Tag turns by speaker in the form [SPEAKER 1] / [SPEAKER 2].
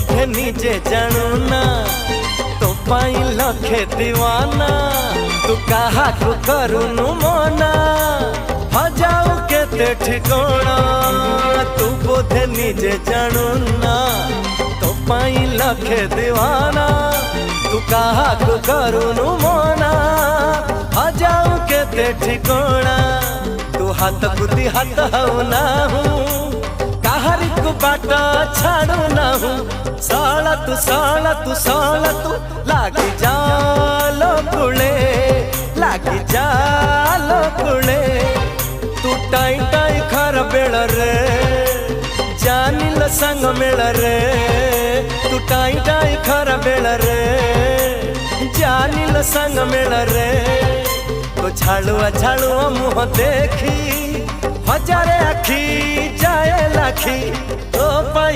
[SPEAKER 1] बोधे निजे जानू ना तो पाई लखे दीवाना तू कहा को करूनु मना हजाऊ केते ठिकाना तू बोधे निजे जानू ना तो पाई लखे दीवाना तू कहा को करूनु मना हजाऊ केते ठिकाना तू हाथ बुद्धि हाथ हऊ ना हूँ कहारी को बाटा छाड़ू ना हूँ साला तू लागी जालो कुले लागी जालो कुले तू टाई टाई खर बेड़ रे जानिल संग मेड़ रे तू टाई टाई खर बेड़ रे जानिल संग मेड़ रे तो झाड़ुआ मुँह देखी हजारे आखी जाए लाखी तो